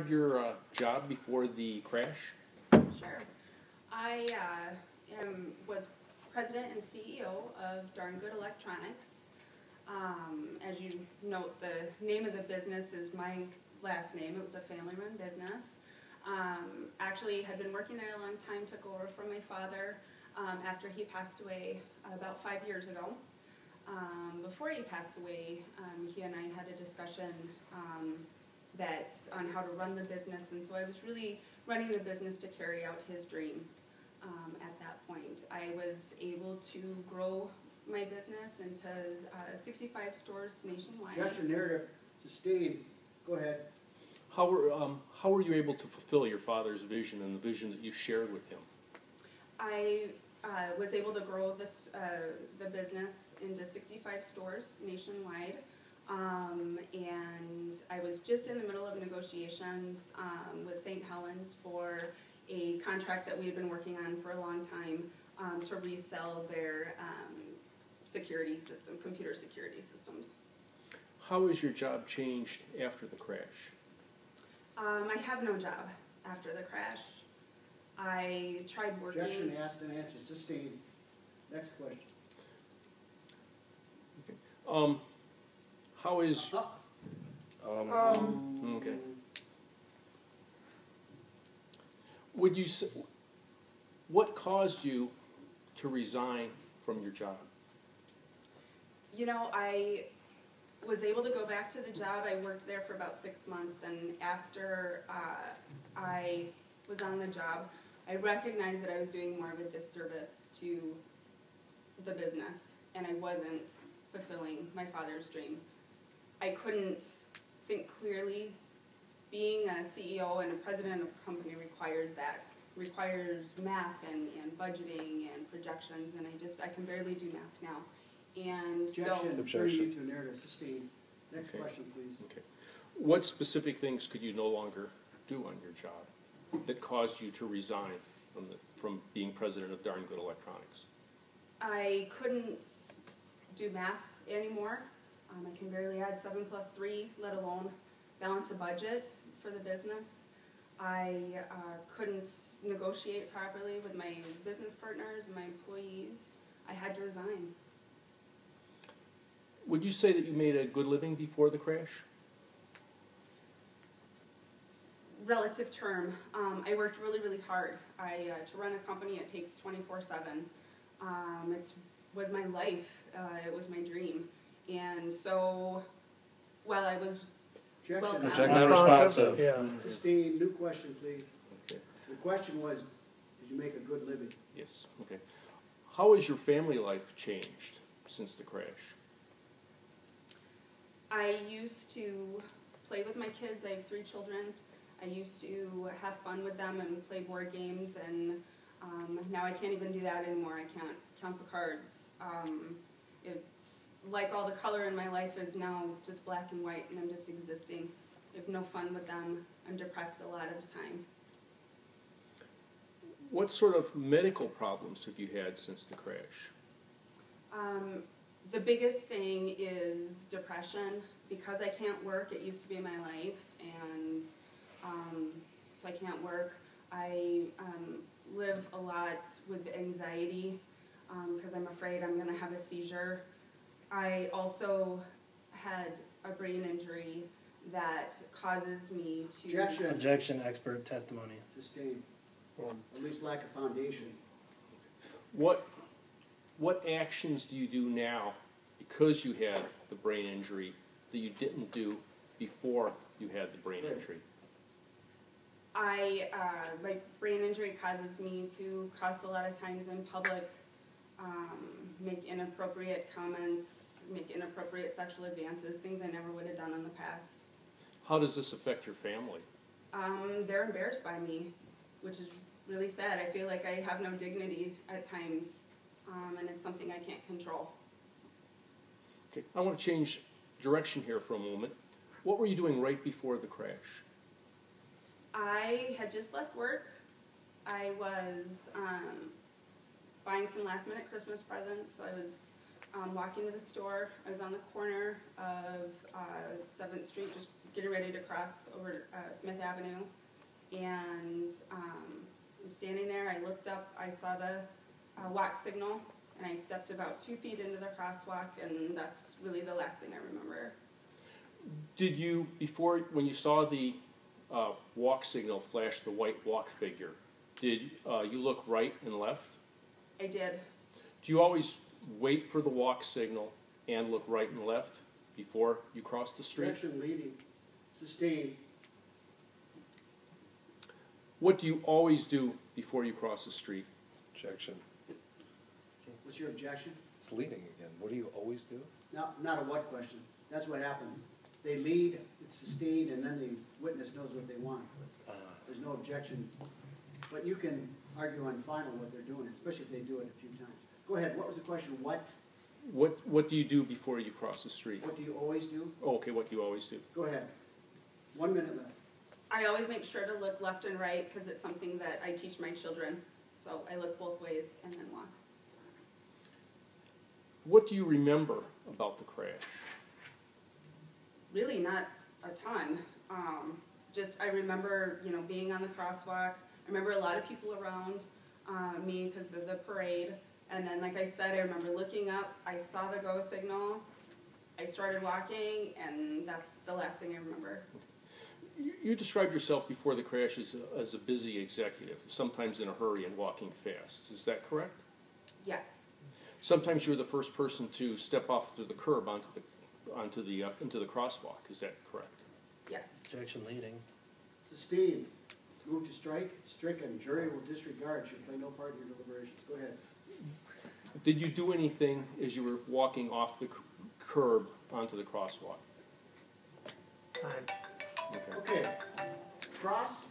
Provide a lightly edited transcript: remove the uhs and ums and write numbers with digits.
describe your job before the crash? Sure. I was president and CEO of Darngood Electronics. As you note, the name of the business is my last name. It was a family-run business. Actually had been working there a long time, took over from my father after he passed away about 5 years ago. Before he passed away, he and I had a discussion on how to run the business, and so I was really running the business to carry out his dream at that point. I was able to grow my business into 65 stores nationwide. Objection, narrative sustained. Go ahead. How were you able to fulfill your father's vision and the vision that you shared with him? I was able to grow the business into 65 stores nationwide, and I was just in the middle of negotiations with St. Helens for a contract that we had been working on for a long time to resell their security system, computer security systems. How has your job changed after the crash? I have no job after the crash. I tried working. Objection, asked and answered, sustained. Next question. Okay. How is... okay. Would you say, what caused you to resign from your job? You know, I was able to go back to the job. I worked there for about 6 months, and after I was on the job, I recognized that I was doing more of a disservice to the business, and I wasn't fulfilling my father's dream. I couldn't think clearly. Being a CEO and a president of a company requires math and budgeting and projections, and I can barely do math now. And Objection, so, you to narrative sustained. Next Okay. question, please. Okay. What specific things could you no longer do on your job that caused you to resign from being president of Darngood Electronics? I couldn't do math anymore. I can barely add 7 plus 3, let alone balance a budget for the business. I couldn't negotiate properly with my business partners and my employees. I had to resign. Would you say that you made a good living before the crash? Relative term. I worked really, really hard. To run a company, it takes 24/7. It was my life. It was my dream. And so, while I was Objection, Not responsive. Yeah. sustained. New question, please. Okay. The question was, did you make a good living? Yes. Okay. How has your family life changed since the crash? I used to play with my kids. I have 3 children. I used to have fun with them and play board games, and now I can't even do that anymore. I can't count the cards. It's like all the color in my life is now just black and white, and I'm just existing. I have no fun with them. I'm depressed a lot of the time. What sort of medical problems have you had since the crash? The biggest thing is depression. Because I can't work, it used to be my life, and so I can't work. I live a lot with anxiety because I'm afraid I'm going to have a seizure. I also had a brain injury that causes me to... Objection. Objection, expert testimony. Sustained. At least lack of foundation. What actions do you do now because you had the brain injury that you didn't do before you had the brain injury? My brain injury causes me to cuss a lot of times in public, make inappropriate comments, make inappropriate sexual advances, things I never would have done in the past. How does this affect your family? They're embarrassed by me, which is really sad. I feel like I have no dignity at times, and it's something I can't control. Okay, I want to change direction here for a moment. What were you doing right before the crash? I had just left work. I was buying some last-minute Christmas presents. So I was walking to the store. I was on the corner of 7th Street, just getting ready to cross over Smith Avenue. And I was standing there, I looked up, I saw the walk signal, and I stepped about 2 feet into the crosswalk, and that's really the last thing I remember. Did you, before, when you saw the walk signal flash the white walk figure, did you look right and left? I did. Do you always wait for the walk signal and look right and left before you cross the street? Objection leading, sustained. What do you always do before you cross the street? Objection. What's your objection? It's leading again. What do you always do? Not a what question. That's what happens. They lead, it's sustained, and then the witness knows what they want. There's no objection. But you can argue on final what they're doing, especially if they do it a few times. Go ahead, what was the question? What? What do you do before you cross the street? What do you always do? Oh, okay, what do you always do? Go ahead. 1 minute left. I always make sure to look left and right because it's something that I teach my children. So I look both ways and then walk. What do you remember about the crash? Really not a ton. Just I remember, being on the crosswalk. I remember a lot of people around me because of the parade. And then, like I said, I remember looking up. I saw the go signal. I started walking, and that's the last thing I remember. You described yourself before the crash as a busy executive, sometimes in a hurry and walking fast. Is that correct? Yes. Sometimes you're the first person to step off to the curb into the crosswalk. Is that correct? Yes. Objection leading. Sustained. Move to strike. Stricken. Jury will disregard. Should play no part in your deliberations. Go ahead. Did you do anything as you were walking off the curb onto the crosswalk? Time. Okay. Okay. Cross.